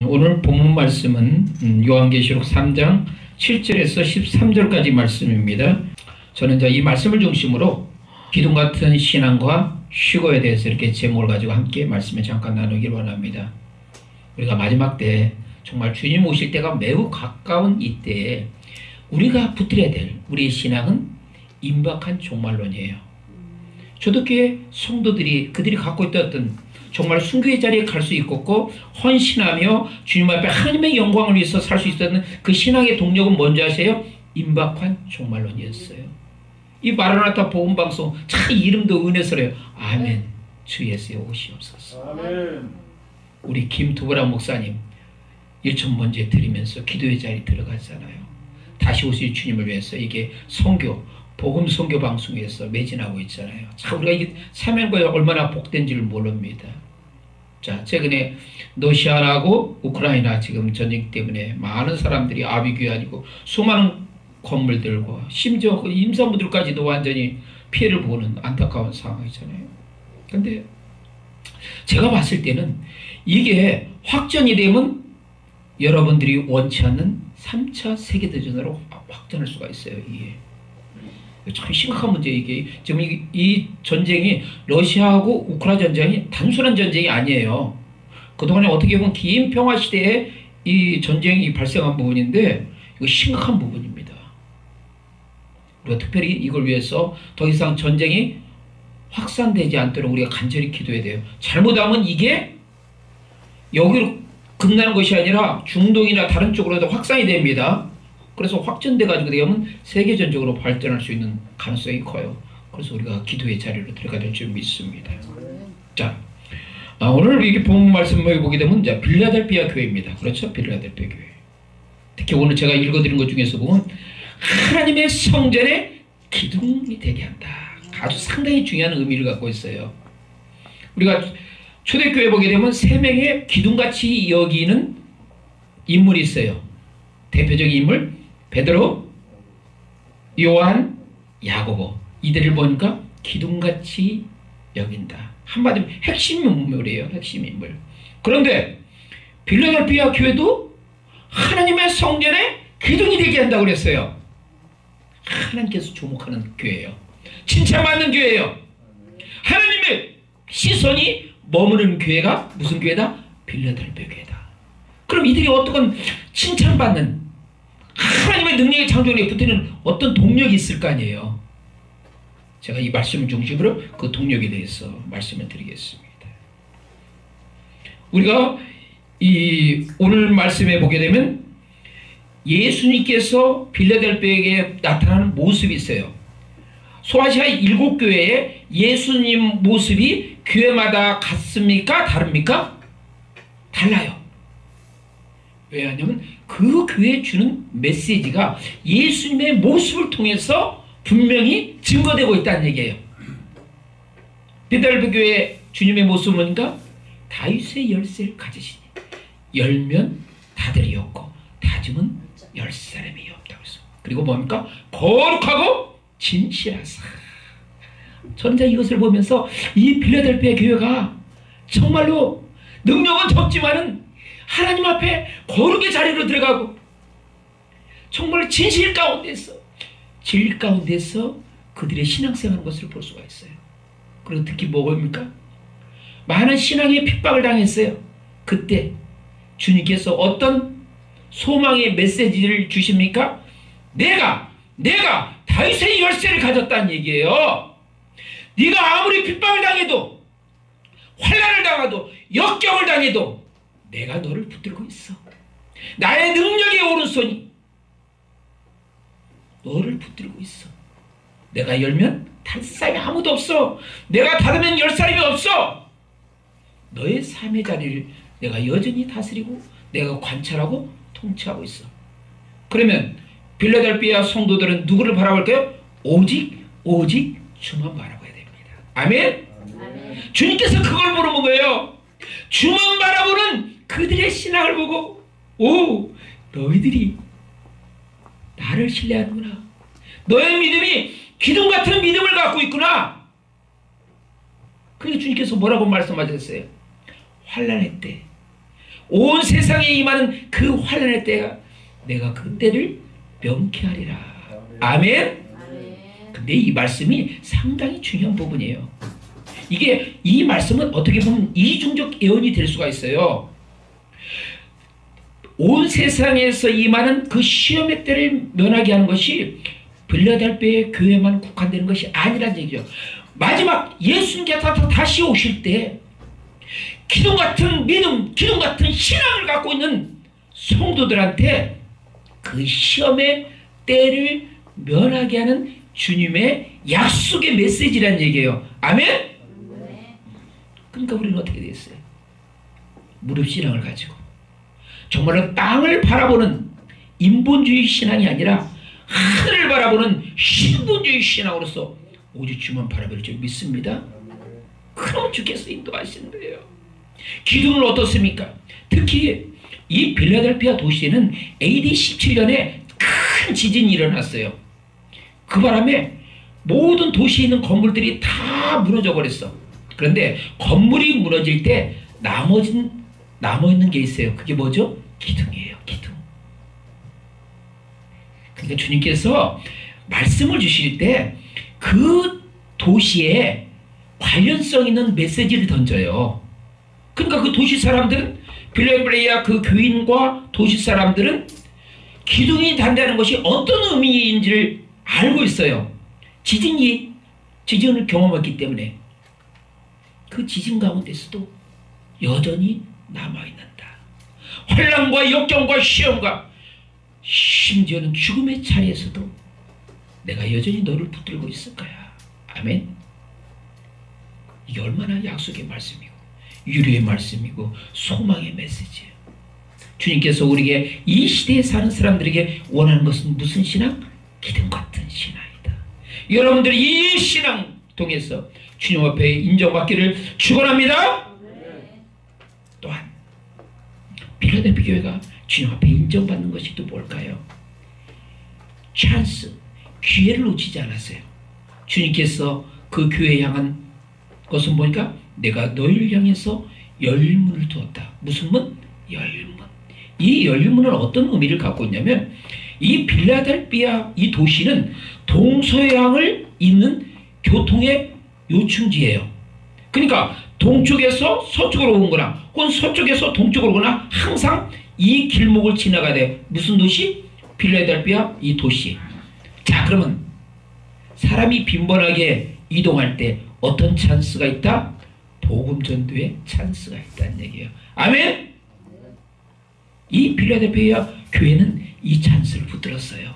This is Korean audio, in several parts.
오늘 본문 말씀은 요한계시록 3장 7절에서 13절까지 말씀입니다. 저는 이제 이 말씀을 중심으로 기둥 같은 신앙과 휴거에 대해서 이렇게 제목을 가지고 함께 말씀을 잠깐 나누기를 원합니다. 우리가 마지막 때 정말 주님 오실 때가 매우 가까운 이때에 우리가 붙들어야 될 우리의 신앙은 임박한 종말론이에요. 초대교회 성도들이 그들이 갖고 있던 어떤 정말 순교의 자리에 갈 수 있었고 헌신하며 주님 앞에 하나님의 영광을 위해서 살 수 있었던 그 신앙의 동력은 뭔지 아세요? 임박한 종말론이었어요. 이 마라나타 복음방송 참 이름도 은혜스러워요. 아멘. 주 예수의 오시옵소서. 아멘. 우리 김두보라 목사님 1,000번째 드리면서 기도의 자리에 들어갔잖아요. 다시 오실 주님을 위해서 이게 선교 복음 선교 방송에서 매진하고 있잖아요. 참 우리가 이게 사명과 얼마나 복된지를 모릅니다. 자, 최근에 러시아하고 우크라이나 지금 전쟁 때문에 많은 사람들이 아비규환이고 수많은 건물들과 심지어 그 임산부들까지도 완전히 피해를 보는 안타까운 상황이잖아요. 근데 제가 봤을 때는 이게 확전이 되면 여러분들이 원치 않는 3차 세계대전으로 확전할 수가 있어요. 이게 참 심각한 문제. 이게 지금 이 전쟁이 러시아하고 우크라이나 전쟁이 단순한 전쟁이 아니에요. 그동안에 어떻게 보면 긴 평화 시대에 이 전쟁이 발생한 부분인데 이거 심각한 부분입니다. 우리가 특별히 이걸 위해서 더 이상 전쟁이 확산되지 않도록 우리가 간절히 기도해야 돼요. 잘못하면 이게 여기로 끝나는 것이 아니라 중동이나 다른 쪽으로도 확산이 됩니다. 그래서 확전돼가지고 되면 세계전적으로 발전할 수 있는 가능성이 커요. 그래서 우리가 기도의 자리로 들어가야 될 줄 믿습니다. 자, 오늘 이렇게 본문 말씀을 보게 되면 이제 빌라델피아 교회입니다. 그렇죠? 빌라델피아 교회. 특히 오늘 제가 읽어드린 것 중에서 보면 하나님의 성전의 기둥이 되게 한다. 아주 상당히 중요한 의미를 갖고 있어요. 우리가 초대교회 보게 되면 세 명의 기둥같이 여기는 인물이 있어요. 대표적인 인물 베드로, 요한, 야고보. 이들을 보니까 기둥같이 여긴다. 한마디로 핵심 인물이에요. 핵심 인물. 그런데 빌라델피아 교회도 하나님의 성전에 기둥이 되게 한다고 그랬어요. 하나님께서 주목하는 교회예요. 칭찬받는 교회예요. 하나님의 시선이 머무는 교회가 무슨 교회다? 빌라델피아 교회다. 그럼 이들이 어떤 칭찬받는 하나님의 능력의 창조력에 붙이는 어떤 동력이 있을 거 아니에요. 제가 이 말씀 중심으로 그 동력에 대해서 말씀을 드리겠습니다. 우리가 이 오늘 말씀에 보게 되면 예수님께서 빌라델피아에 나타나는 모습이 있어요. 소아시아 7교회에 예수님 모습이 교회마다 같습니까? 다릅니까? 달라요. 왜냐하면 그 교회에 주는 메시지가 예수님의 모습을 통해서 분명히 증거되고 있다는 얘기예요. 빌라델피아 교회 주님의 모습은 뭔가? 다윗의 열쇠를 가지시니 열면 닫으리 없고 닫으면 열 사람이 없다고 했어. 그리고 뭡니까? 거룩하고 진실하사. 저는 이것을 보면서 이 빌라델피아 교회가 정말로 능력은 적지만은 하나님 앞에 거룩의 자리로 들어가고 정말 진실 가운데서 진리 가운데서 그들의 신앙생활하는 것을 볼 수가 있어요. 그리고 특히 뭐입니까? 많은 신앙의 핍박을 당했어요. 그때 주님께서 어떤 소망의 메시지를 주십니까? 내가 다윗의 열쇠를 가졌다는 얘기예요. 네가 아무리 핍박을 당해도 환난을 당해도 역경을 당해도 내가 너를 붙들고 있어. 나의 능력의 오른손이 너를 붙들고 있어. 내가 열면 닫을 사람이 아무도 없어. 내가 닫으면 열 사람이 없어. 너의 삶의 자리를 내가 여전히 다스리고 내가 관찰하고 통치하고 있어. 그러면 빌라델피아 성도들은 누구를 바라볼까요? 오직 주만 바라봐야 됩니다. 아멘? 아멘. 주님께서 그걸 보는 거예요. 주만 바라보는 그들의 신앙을 보고 오, 너희들이 나를 신뢰하는구나. 너의 믿음이 기둥 같은 믿음을 갖고 있구나. 그래서 주님께서 뭐라고 말씀하셨어요? 환난의 때 온 세상에 임하는 그 환난의 때가 내가 그 때를 명쾌하리라. 아멘. 근데 이 말씀이 상당히 중요한 부분이에요. 이 말씀은 어떻게 보면 이중적 예언이 될 수가 있어요. 온 세상에서 임하는 그 시험의 때를 면하게 하는 것이 빌라델피아의 교회만 국한되는 것이 아니란 얘기죠. 마지막 예수님께서 다시 오실 때 기둥 같은 믿음, 기둥 같은 신앙을 갖고 있는 성도들한테 그 시험의 때를 면하게 하는 주님의 약속의 메시지란 얘기예요. 아멘? 그러니까 우리는 어떻게 됐어요? 무릎신앙을 가지고 정말로 땅을 바라보는 인본주의 신앙이 아니라 하늘을 바라보는 신본주의 신앙으로서 오직 주만 바라볼 줄 믿습니다. 그럼 주께서 인도하시는 거예요. 기둥은 어떻습니까? 특히 이 빌라델피아 도시에는 AD 17년에 큰 지진이 일어났어요. 그 바람에 모든 도시에 있는 건물들이 다 무너져 버렸어. 그런데 건물이 무너질 때 남아있는 게 있어요. 그게 뭐죠? 기둥이에요. 기둥. 그러니까 주님께서 말씀을 주실 때 그 도시에 관련성 있는 메시지를 던져요. 그러니까 그 도시 사람들은, 빌라델피아 그 교인과 도시 사람들은 기둥이 단다는 것이 어떤 의미인지를 알고 있어요. 지진을 경험했기 때문에 그 지진 가운데서도 여전히 남아있는다. 환난과 역경과 시험과 심지어는 죽음의 자리에서도 내가 여전히 너를 붙들고 있을 거야. 아멘. 이게 얼마나 약속의 말씀이고 유리의 말씀이고 소망의 메시지예요. 주님께서 우리에게 이 시대에 사는 사람들에게 원하는 것은 무슨 신앙? 기둥 같은 신앙이다. 여러분들이 이 신앙 통해서 주님 앞에 인정받기를 축원합니다. 또한 빌라델피아 교회가 주님 앞에 인정받는 것이 또 뭘까요? 찬스, 기회를 놓치지 않았어요. 주님께서 그 교회에 향한 것은 보니까 내가 너희를 향해서 열문을 두었다. 무슨 문? 열문. 이 열문은 어떤 의미를 갖고 있냐면 이 빌라델피아 이 도시는 동서양을 잇는 교통의 요충지예요. 그러니까 동쪽에서 서쪽으로 오거나 혹은 서쪽에서 동쪽으로 오거나 항상 이 길목을 지나가야 돼. 무슨 도시? 빌라델피아 이 도시. 자, 그러면 사람이 빈번하게 이동할 때 어떤 찬스가 있다? 복음 전도의 찬스가 있다는 얘기예요. 아멘? 이 빌라델피아 교회는 이 찬스를 붙들었어요.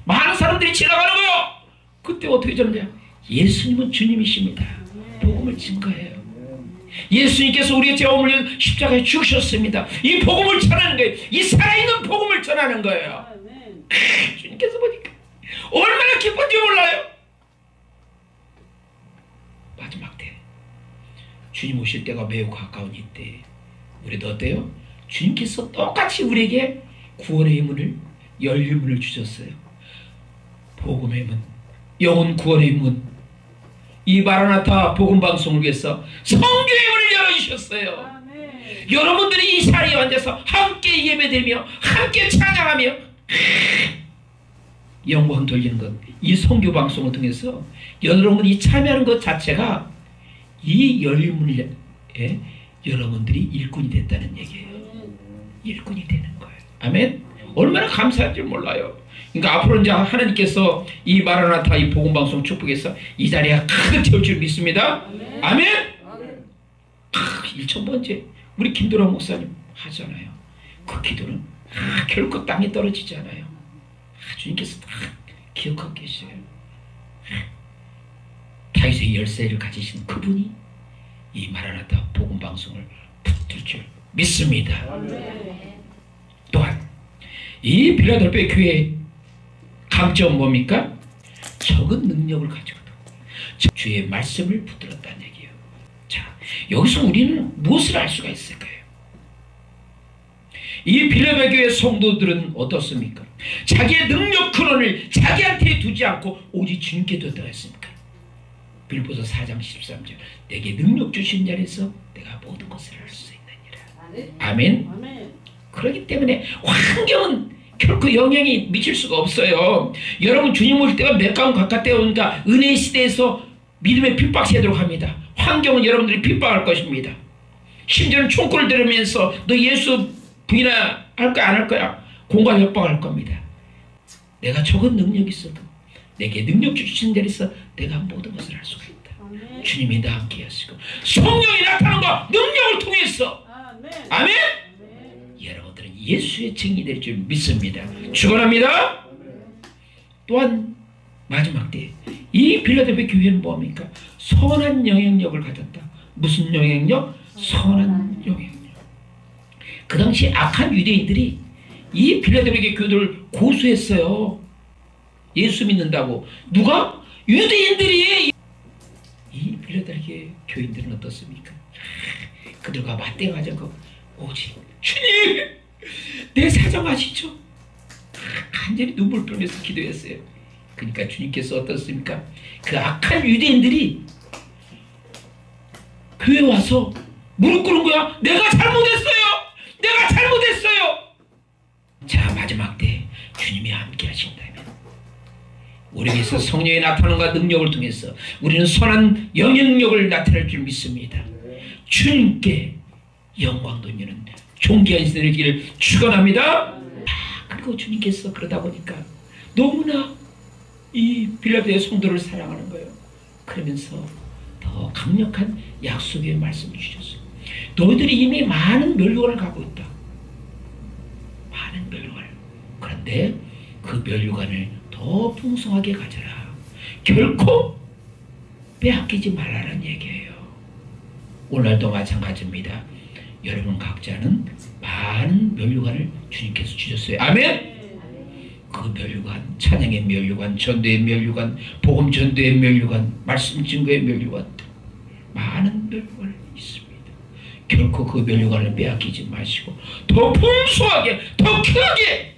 많은 사람들이 지나가는 거예요. 그때 어떻게 되느냐? 예수님은 주님이십니다. 복음을 증거해요. 예수님께서 우리의 죄와 물려 십자가에 죽으셨습니다. 이 복음을 전하는 거예요. 이 살아있는 복음을 전하는 거예요. 주님께서 보니까 얼마나 기쁜지 몰라요. 마지막 때 주님 오실 때가 매우 가까운 이때 우리도 어때요? 주님께서 똑같이 우리에게 구원의 문을 열린 문을 주셨어요. 복음의 문, 영혼 구원의 문, 이 마라나타 복음 방송을 위해서 성교의 문을 열어주셨어요. 아멘. 여러분들이 이 자리에 앉아서 함께 예배드리며 함께 찬양하며 영광 돌리는 것, 이 성교 방송을 통해서 여러분이 참여하는 것 자체가 이 열린 문에 여러분들이 일꾼이 됐다는 얘기예요. 일꾼이 되는 거예요. 아멘. 얼마나 감사한 줄 몰라요. 그러니까 앞으로 이제 하나님께서 이 마라나타 이 복음 방송 축복해서 이 자리가 가득 채울 줄 믿습니다. 아멘. 아멘. 1000번째 우리 김도라 목사님 하잖아요. 그 기도는 결코 땅에 떨어지지 않아요. 주님께서 다 기억하고 계셔요. 다윗의 열쇠를 가지신 그분이 이 마라나타 복음 방송을 붙들 줄 믿습니다. 아멘. 또한 이 빌라델피아 교회의 강점은 뭡니까? 적은 능력을 가지고도 주의 말씀을 붙들었다는 얘기예요. 자, 여기서 우리는 무엇을 알 수가 있을까요? 이 빌라델피아 교회 성도들은 어떻습니까? 자기의 능력 근원을 자기한테 두지 않고 오직 주님께 뒀다 했습니까? 빌보서 4장 13절 내게 능력 주신 자리에서 내가 모든 것을 할 수 있느니라. 아멘. 그렇기 때문에 환경은 결코 영향이 미칠 수가 없어요. 여러분 주님 오실 때가 몇 가운 가깝게 오니까 은혜의 시대에서 믿음의 핍박 세도록 합니다. 환경은 여러분들이 핍박할 것입니다. 심지어는 총구를 들으면서 너 예수 부인할 거야 안 할 거야 공갈 협박할 겁니다. 내가 적은 능력이 있어도 내게 능력 주신 자리에서 내가 모든 것을 할 수가 있다. 아멘. 주님이 나와 함께 하시고 성령이 나타나는 거 능력을 통해서 아멘. 아멘. 여러분들은 예수의 증인이 될 줄 믿습니다. 축원합니다. 또한 마지막 때 이 빌라델피아 교회는 뭐합니까? 선한 영향력을 가졌다. 무슨 영향력? 선한 영향력. 그 당시 악한 유대인들이 이 빌라델피아 교회들을 고소했어요. 예수 믿는다고. 누가? 유대인들이. 이 빌라델피아 교인들은 어떻습니까? 그들과 맞대가지고 오직 주님 내 사정 아시죠? 간절히 눈물 흘리면서 기도했어요. 그러니까 주님께서 어떻습니까? 그 악한 유대인들이 교회 와서 무릎 꿇은 거야. 내가 잘못했어요. 내가 잘못했어요. 자, 마지막 때 주님이 함께 하신다면 우리에게서 성령의 나타남과 능력을 통해서 우리는 선한 영향력을 나타낼 줄 믿습니다. 주님께 영광 돌리는 존귀한 시대 되기를 축원합니다. 그리고 주님께서 그러다 보니까 너무나 이 빌라델피아 성도를 사랑하는 거예요. 그러면서 더 강력한 약속의 말씀을 주셨어요. 너희들이 이미 많은 멸류관을 갖고 있다. 많은 멸류관. 그런데 그 멸류관을 더 풍성하게 가져라. 결코 빼앗기지 말라는 얘기예요. 오늘도 마찬가지입니다. 여러분 각자는 많은 멸류관을 주님께서 주셨어요. 아멘. 그 멸류관, 찬양의 멸류관, 전도의 멸류관, 복음 전도의 멸류관, 말씀 증거의 멸류관, 많은 멸류관이 있습니다. 결코 그 멸류관을 빼앗기지 마시고 더 풍성하게, 더 크게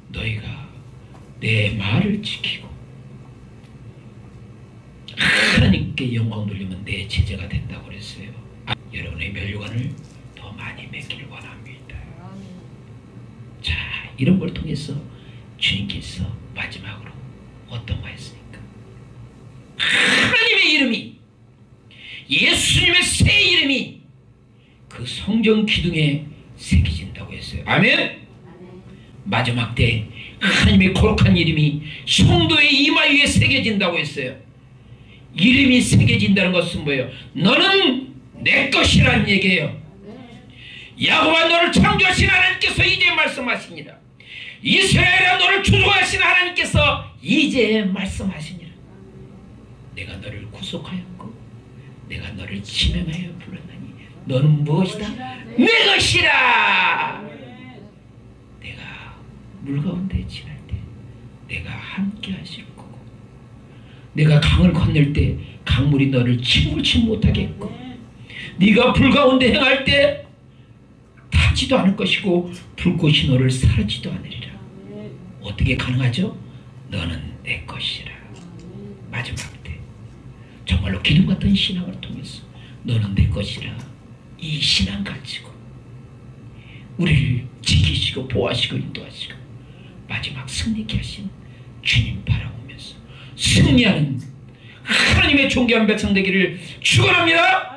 너희가 내 말을 지키고 하나님께 영광 돌리면 내 제자가 된다고 그랬어요. 여러분의 멸류관을 더 많이 맺기를 원합니다. 자, 이런 걸 통해서 주님께서 마지막으로 어떤 거 했습니까? 하나님의 이름이, 예수님의 새 이름이 그 성전 기둥에 새겨진다고 했어요. 아멘. 마지막 때 하나님의 거룩한 이름이 성도의 이마 위에 새겨진다고 했어요. 이름이 새겨진다는 것은 뭐예요? 너는 내 것이라는 얘기예요. 야곱아 너를 창조하신 하나님께서 이제 말씀하시니라. 이스라엘아 너를 주소하신 하나님께서 이제 말씀하시니라. 내가 너를 구속하였고 내가 너를 지명하여 불렀나니 너는 무엇이다? 내 것이라. 내가 물 가운데 지날 때 내가 함께 하실 거고 내가 강을 건널 때 강물이 너를 침몰치 못하게 했고 네가 불 가운데 행할 때 타지도 않을 것이고 불꽃이 너를 사르지도 않으리라. 어떻게 가능하죠? 너는 내 것이라. 마지막 때 정말로 기둥 같은 신앙을 통해서 너는 내 것이라 이 신앙 가지고 우리를 지키시고 보호하시고 인도하시고 마지막 승리케 하신 주님 바라보면서 승리하는 하나님의 존귀한 백성 되기를 축원합니다.